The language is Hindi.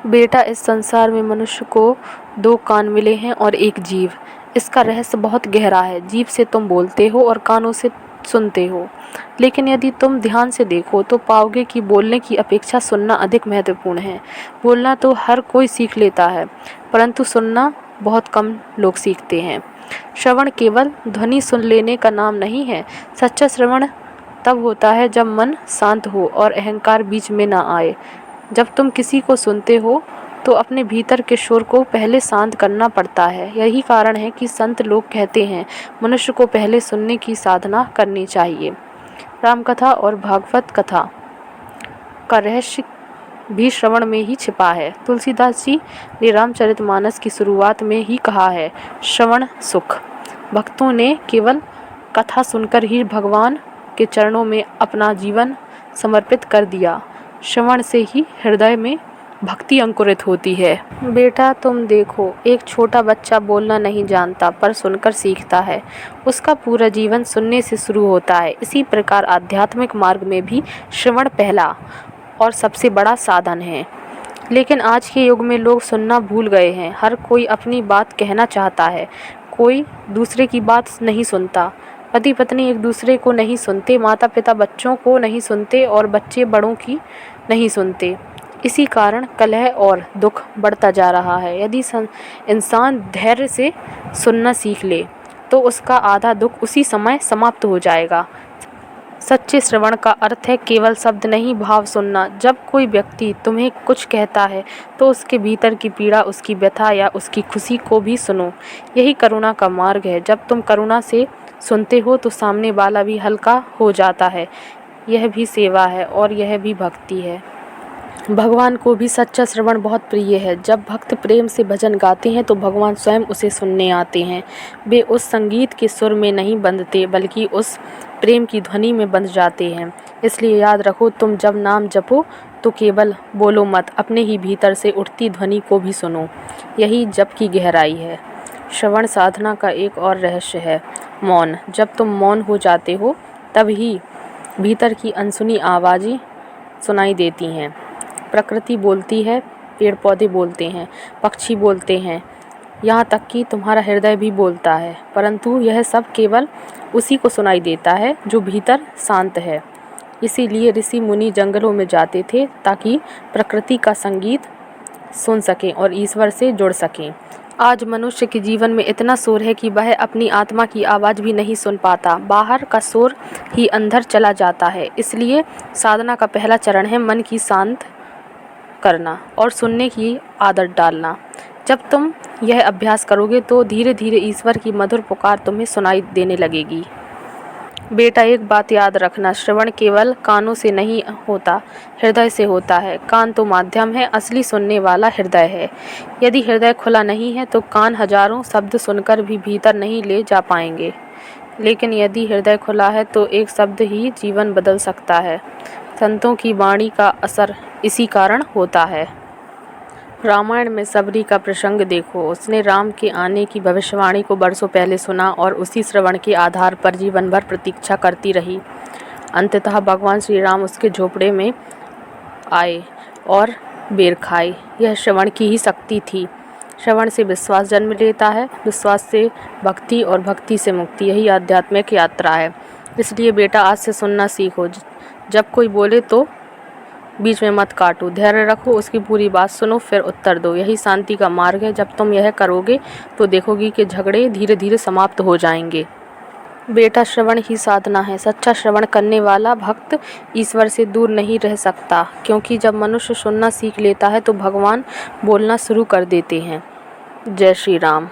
बेटा, इस संसार में मनुष्य को दो कान मिले हैं और एक जीभ। इसका रहस्य बहुत गहरा है। जीभ से तुम बोलते हो और कानों से सुनते हो, लेकिन यदि तुम ध्यान से देखो तो पाओगे कि बोलने की अपेक्षा सुनना अधिक महत्वपूर्ण है। बोलना तो हर कोई सीख लेता है, परंतु सुनना बहुत कम लोग सीखते हैं। श्रवण केवल ध्वनि सुन लेने का नाम नहीं है। सच्चा श्रवण तब होता है जब मन शांत हो और अहंकार बीच में ना आए। जब तुम किसी को सुनते हो तो अपने भीतर के शोर को पहले शांत करना पड़ता है। यही कारण है कि संत लोग कहते हैं मनुष्य को पहले सुनने की साधना करनी चाहिए। रामकथा और भागवत कथा का रहस्य भी श्रवण में ही छिपा है। तुलसीदास जी ने रामचरितमानस की शुरुआत में ही कहा है, श्रवण सुख। भक्तों ने केवल कथा सुनकर ही भगवान के चरणों में अपना जीवन समर्पित कर दिया। श्रवण से ही हृदय में भक्ति अंकुरित होती है। बेटा, तुम देखो, एक छोटा बच्चा बोलना नहीं जानता पर सुनकर सीखता है। उसका पूरा जीवन सुनने से शुरू होता है। इसी प्रकार आध्यात्मिक मार्ग में भी श्रवण पहला और सबसे बड़ा साधन है। लेकिन आज के युग में लोग सुनना भूल गए हैं। हर कोई अपनी बात कहना चाहता है, कोई दूसरे की बात नहीं सुनता। पति पत्नी एक दूसरे को नहीं सुनते, माता पिता बच्चों को नहीं सुनते और बच्चे बड़ों की नहीं सुनते। इसी कारण कलह और दुख बढ़ता जा रहा है। यदि इंसान धैर्य से सुनना सीख ले तो उसका आधा दुख उसी समय समाप्त हो जाएगा। सच्चे श्रवण का अर्थ है केवल शब्द नहीं, भाव सुनना। जब कोई व्यक्ति तुम्हें कुछ कहता है तो उसके भीतर की पीड़ा, उसकी व्यथा या उसकी खुशी को भी सुनो। यही करुणा का मार्ग है। जब तुम करुणा से सुनते हो तो सामने वाला भी हल्का हो जाता है। यह भी सेवा है और यह भी भक्ति है। भगवान को भी सच्चा श्रवण बहुत प्रिय है। जब भक्त प्रेम से भजन गाते हैं तो भगवान स्वयं उसे सुनने आते हैं। वे उस संगीत के सुर में नहीं बंधते बल्कि उस प्रेम की ध्वनि में बंध जाते हैं। इसलिए याद रखो, तुम जब नाम जपो तो केवल बोलो मत, अपने ही भीतर से उठती ध्वनि को भी सुनो। यही जप की गहराई है। श्रवण साधना का एक और रहस्य है मौन। जब तुम मौन हो जाते हो तब ही भीतर की अनसुनी आवाज़ें सुनाई देती हैं। प्रकृति बोलती है, पेड़ पौधे बोलते हैं, पक्षी बोलते हैं, यहाँ तक कि तुम्हारा हृदय भी बोलता है, परंतु यह सब केवल उसी को सुनाई देता है जो भीतर शांत है। इसीलिए ऋषि मुनि जंगलों में जाते थे ताकि प्रकृति का संगीत सुन सकें और ईश्वर से जुड़ सकें। आज मनुष्य के जीवन में इतना शोर है कि वह अपनी आत्मा की आवाज़ भी नहीं सुन पाता। बाहर का शोर ही अंदर चला जाता है। इसलिए साधना का पहला चरण है मन की शांत करना और सुनने की आदत डालना। जब तुम यह अभ्यास करोगे तो धीरे धीरे ईश्वर की मधुर पुकार तुम्हें सुनाई देने लगेगी। बेटा, एक बात याद रखना, श्रवण केवल कानों से नहीं होता, हृदय से होता है। कान तो माध्यम है, असली सुनने वाला हृदय है। यदि हृदय खुला नहीं है तो कान हजारों शब्द सुनकर भी भीतर नहीं ले जा पाएंगे, लेकिन यदि हृदय खुला है तो एक शब्द ही जीवन बदल सकता है। संतों की वाणी का असर इसी कारण होता है। रामायण में सबरी का प्रसंग देखो। उसने राम के आने की भविष्यवाणी को बरसों पहले सुना और उसी श्रवण के आधार पर जीवन भर प्रतीक्षा करती रही। अंततः भगवान श्री राम उसके झोपड़े में आए और बेर खाए। यह श्रवण की ही शक्ति थी। श्रवण से विश्वास जन्म लेता है, विश्वास से भक्ति और भक्ति से मुक्ति। यही आध्यात्मिक यात्रा है। इसलिए बेटा, आज से सुनना सीखो। जब कोई बोले तो बीच में मत काटो, धैर्य रखो, उसकी पूरी बात सुनो, फिर उत्तर दो। यही शांति का मार्ग है। जब तुम यह करोगे तो देखोगी कि झगड़े धीरे धीरे समाप्त हो जाएंगे। बेटा, श्रवण ही साधना है। सच्चा श्रवण करने वाला भक्त ईश्वर से दूर नहीं रह सकता, क्योंकि जब मनुष्य सुनना सीख लेता है तो भगवान बोलना शुरू कर देते हैं। जय श्री राम।